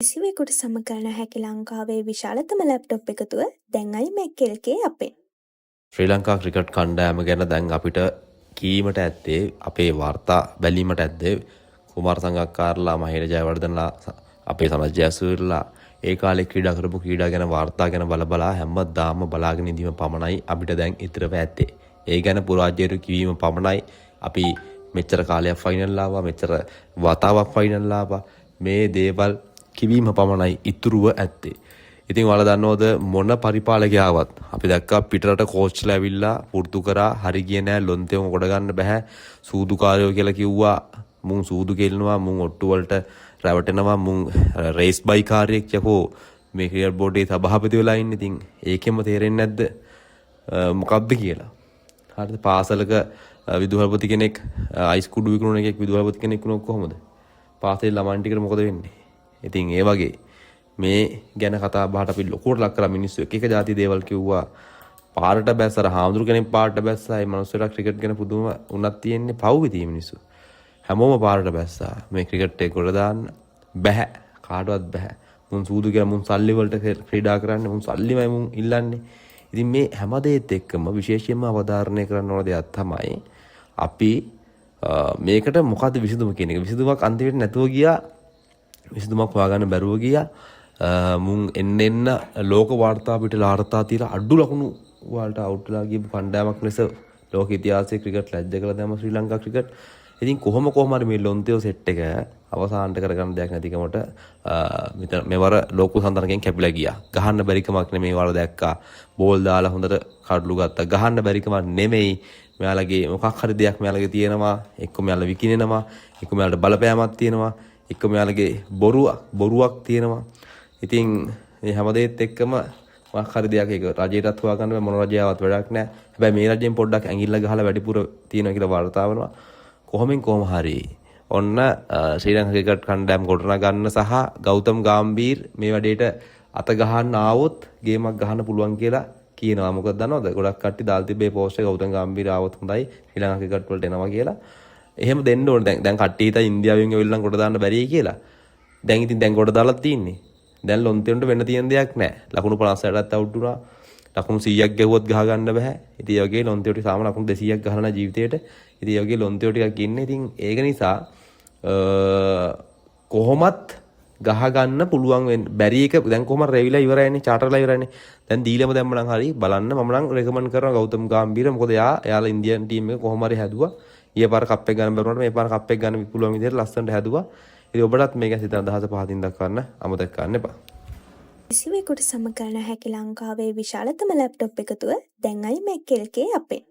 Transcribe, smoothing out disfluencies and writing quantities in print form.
කිසිවෙකුට සමකරන හැකි ලංකාවේ විශාලතම ලැප්ටොප් එකතුව දැන් iMac LK අපෙන්. ශ්‍රී ලංකා ක්‍රිකට් කණ්ඩායම ගැන දැන් අපිට කීමට ඇත්තේ අපේ වාර්තා බැලීමට ඇද්දේ කුමාර සංගක්කාරලා මහේන ජයවර්ධනලා අපේ සනත් ජයසූරියලා ඒ කාලේ ක්‍රීඩා කරපු ක්‍රීඩා ගැන වාර්තා ගැන බලා හැමදාම බලාගෙන ඉඳීම පමණයි අපිට දැන් ඉතිරව ඇත්තේ. ඒ ගැන පුරාජයට කිවීම පමණයි අපි මෙච්චර කාලයක් ෆයිනල් ආවා මෙච්චර වතාවක් ෆයිනල් ආවා මේ දේවල් කිවීම පමණයි ඉතුරුව ඇත්තේ. ඉතින් ඔයාලා දන්නවද මොන පරිපාලකයාවත් අපි දැක්කා පිටරට කෝච්ලා ඇවිල්ලා පුරුදු කරා හරි ගියේ නෑ ලොන්තේම කොට ගන්න බෑ සූදුකාරයෝ කියලා කිව්වා මුන් සූදු කෙල්නවා මුන් ඔට්ටු වලට රැවටෙනවා මුන් රේස් බයි කාර්යයක් යකෝ මේ ක්‍රිකට් බෝඩේ සභාපති වෙලා ඉන්නේ. ඉතින් ඒකෙම තේරෙන්නේ නැද්ද මොකක්ද කියලා. හරිද පාසලක විදුහල්පති කෙනෙක් අයිස් කුඩු විකුණන එකෙක් විදුහල්පති කෙනෙක් වුණොත් කොහොමද පාසලේ ළමයින් ටිකට මොකද වෙන්නේ. ඉතින් ඒ වගේ මේ ගැන කතා බහට අපි ලොකුවට ලක් කරා මිනිස්සු එක જાති දේවල් කිව්වා පාරට බැස්සර හාමුදුරු කෙනෙක් පාරට බැස්සා ඒ මනුස්සයලා ක්‍රිකට් ගැන පුදුම උනක් තියෙන්නේ පව් විදිය මිනිස්සු හැමෝම පාරට බැස්සා මේ ක්‍රිකට් එක ගොඩ දාන්න බෑ කාටවත් බෑ මුන් සූදු කියලා මුන් සල්ලි වලට ක්‍රීඩා කරන්නේ මුන් සල්ලිමයි මුන් ඉල්ලන්නේ. ඉතින් මේ හැම දෙයත් එක්කම විශේෂයෙන්ම අවධාරණය කරන්න ඕන දෙයක් තමයි අපි මේකට මොකද්ද විසඳුම කියන එක. විසඳුමක් අන්තිමට නැතුව ගියා විසඳුමක් හොයාගන්න බැරුව ගියා. මුන් එන්න ලෝක වාර්තා පිට ලාර්තා තියලා අඩු ලකුණු වලට අවුට් වෙලා ගියපු කණ්ඩායමක් ලෙස ලෝක ඉතිහාසයේ ක්‍රිකට් ලැජ්ජ කළ දැම ශ්‍රී ලංකා ක්‍රිකට්. ඉතින් කොහොම හරි මේ ලොන්තේෝ සෙට් එක අවසානට කරගන්න දෙයක් නැතිකමට මෙවර ලෝක සඳරගෙන් කැපිලා ගියා. ගහන්න බැරි කමක් නෙමෙයි වල දැක්කා. බෝල් දාලා හොඳට කඩලු ගත්තා. ගහන්න බැරි කමක් නෙමෙයි. මෙයාලගේ මොකක් හරි දෙයක් මෙයාලගේ තියෙනවා. එක්ක මෙයාලා විකිනෙනවා. එක්ක මෙයාලට බලපෑමක් තියෙනවා. එක්ක මෙයාලගේ බොරුවක් තියෙනවා. ඉතින් මේ හැම දෙයත් එක්කම මොකක් හරි දෙයක් ඒක රජයටත් හොයාගන්න බෑ මොන රජයාවත් වැඩක් නැහැ. හැබැයි මේ රජයෙන් පොඩ්ඩක් ඇඟිල්ල ගහලා වැඩිපුර තියෙනවා කියලා වාර්තා වෙනවා. කොහොම හරි ඔන්න ශ්‍රී ලංකා ක්‍රිකට් කණ්ඩායම ගොඩනගා ගන්න සහ ගෞතම් ගාම්බීර් මේ වැඩේට අත ගහන්න ආවොත් ගේමක් ගහන්න පුළුවන් කියලා කියනවා. මොකද දන්නවද ගොඩක් කට්ටිය දාලා තිබ්බේ පෝස්ට් එක ගෞතම් ගාම්බීර් ආවොත් හොඳයි ශ්‍රී ලංකා ක්‍රිකට් වලට එනවා කියලා. එහෙම දෙන්න ඕනේ. දැන් කට්ටිය හිතා ඉන්දියාවෙන් එවිල්ලා කොට දාන්න බැරියි කියලා. දැන් ඉතින් දැන් කොට දාලා තින්නේ. දැන් ලොන්තේන්ට වෙන්න තියෙන දෙයක් නැහැ. ලකුණු 56ටත් අවුට් වුණා. ලකුණු 100ක් ගැහුවොත් ගහ ගන්න බෑ. ඉතින් ඒ වගේ ලොන්තේට සාම ලකුණු 200ක් ගහලා නැහැ ජීවිතේට. ඉතින් ඒ වගේ ලොන්තේට ටිකක් ඉන්නේ. ඉතින් ඒක නිසා කොහොමත් ගහ ගන්න පුළුවන් වෙන්න බැරි එක දැන් කොහොම රෙවිලා ඉවරයිනේ චාටර්ලා ඉවරයිනේ. දැන් දීලම දැම්මනම් හරි බලන්න මම නම් රෙකමන්ඩ් කරනවා ගෞතම් ගාම්බීර. මොකද එයාලා ඉන්දියන් ටීම් එක කොහොම හරි හැදුවා. ඊය පාර කප් එක ගන්න බැරුණාට මේ පාර කප් එක ගන්න පුළුවන් විදිහට ලස්සනට හැදුවා. ඉතින් ඔබටත් මේක සිතන අදහස පහදින් දක්වන්න අමතක කරන්න එපා. කිසිවෙකුට සමකරන හැකි ලංකාවේ විශාලතම ලැප්ටොප් එකතුව දැන් iMac LK අපෙන්.